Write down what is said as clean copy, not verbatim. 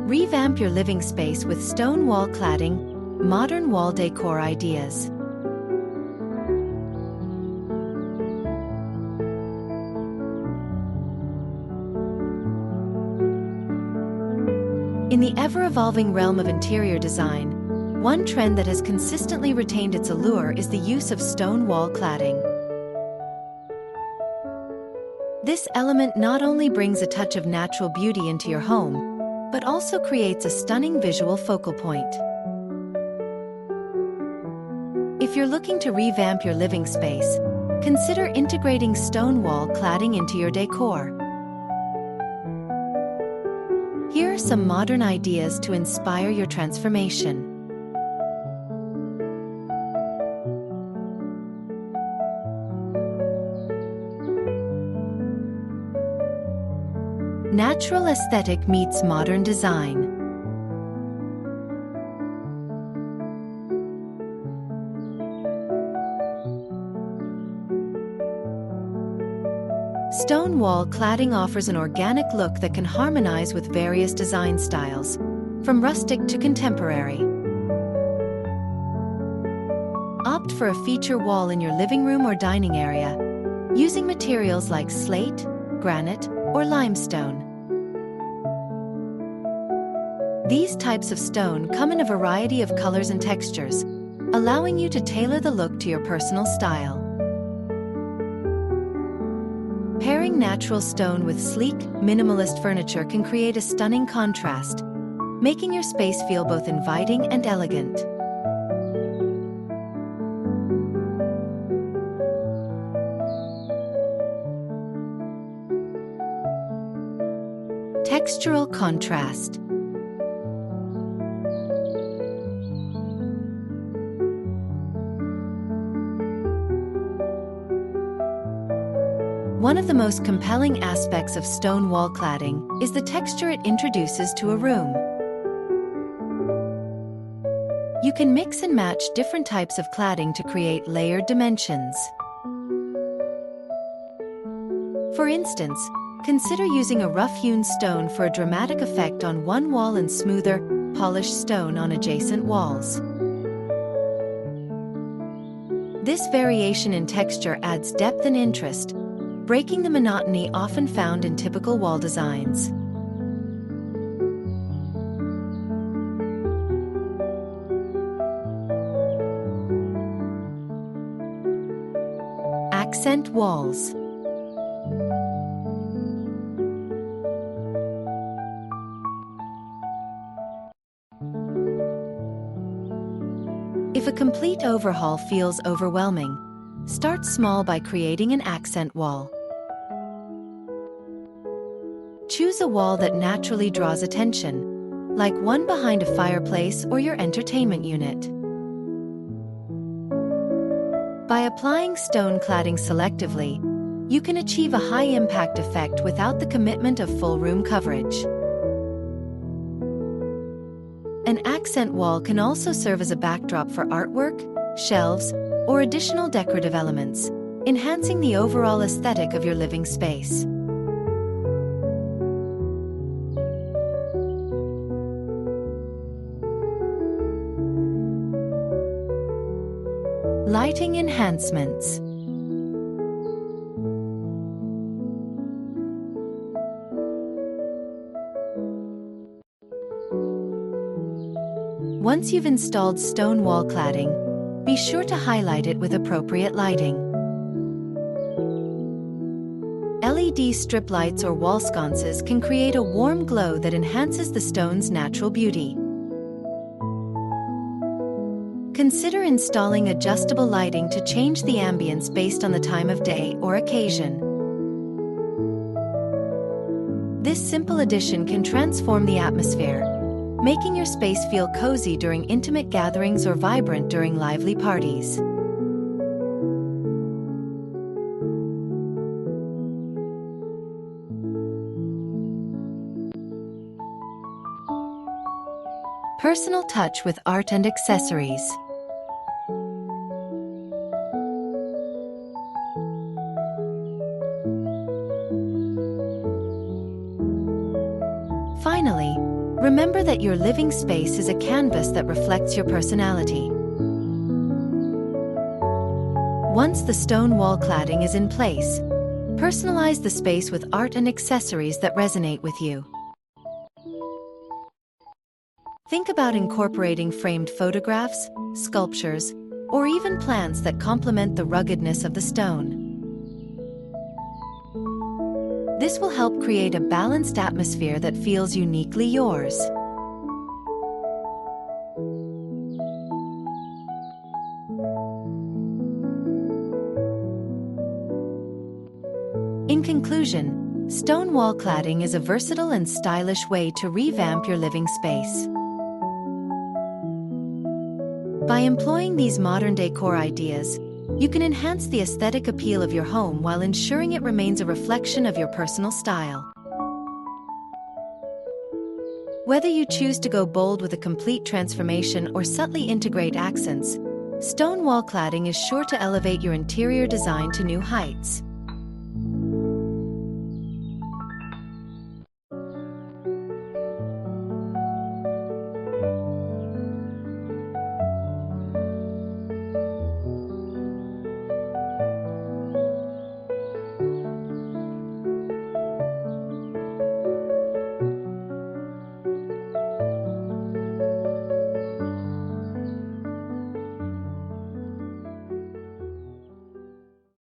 Revamp your living space with stone wall cladding, modern wall decor ideas. In the ever-evolving realm of interior design, one trend that has consistently retained its allure is the use of stone wall cladding. This element not only brings a touch of natural beauty into your home, but also creates a stunning visual focal point. If you're looking to revamp your living space, consider integrating stone wall cladding into your decor. Here are some modern ideas to inspire your transformation. Natural aesthetic meets modern design. Stone wall cladding offers an organic look that can harmonize with various design styles, from rustic to contemporary. Opt for a feature wall in your living room or dining area, using materials like slate, granite, or limestone. These types of stone come in a variety of colors and textures, allowing you to tailor the look to your personal style. Pairing natural stone with sleek, minimalist furniture can create a stunning contrast, making your space feel both inviting and elegant. Textural contrast. One of the most compelling aspects of stone wall cladding is the texture it introduces to a room. You can mix and match different types of cladding to create layered dimensions. For instance, consider using a rough-hewn stone for a dramatic effect on one wall and smoother, polished stone on adjacent walls. This variation in texture adds depth and interest, breaking the monotony often found in typical wall designs. Accent walls. If a complete overhaul feels overwhelming, start small by creating an accent wall. Choose a wall that naturally draws attention, like one behind a fireplace or your entertainment unit. By applying stone cladding selectively, you can achieve a high-impact effect without the commitment of full room coverage. An accent wall can also serve as a backdrop for artwork, shelves, or additional decorative elements, enhancing the overall aesthetic of your living space. Lighting enhancements. Once you've installed stone wall cladding, be sure to highlight it with appropriate lighting. LED strip lights or wall sconces can create a warm glow that enhances the stone's natural beauty. Consider installing adjustable lighting to change the ambience based on the time of day or occasion. This simple addition can transform the atmosphere, making your space feel cozy during intimate gatherings or vibrant during lively parties. Personal touch with art and accessories. Finally, Remember that your living space is a canvas that reflects your personality. Once the stone wall cladding is in place, personalize the space with art and accessories that resonate with you. Think about incorporating framed photographs, sculptures, or even plants that complement the ruggedness of the stone. This will help create a balanced atmosphere that feels uniquely yours. In conclusion, stone wall cladding is a versatile and stylish way to revamp your living space. By employing these modern decor ideas, you can enhance the aesthetic appeal of your home while ensuring it remains a reflection of your personal style. Whether you choose to go bold with a complete transformation or subtly integrate accents, stone wall cladding is sure to elevate your interior design to new heights.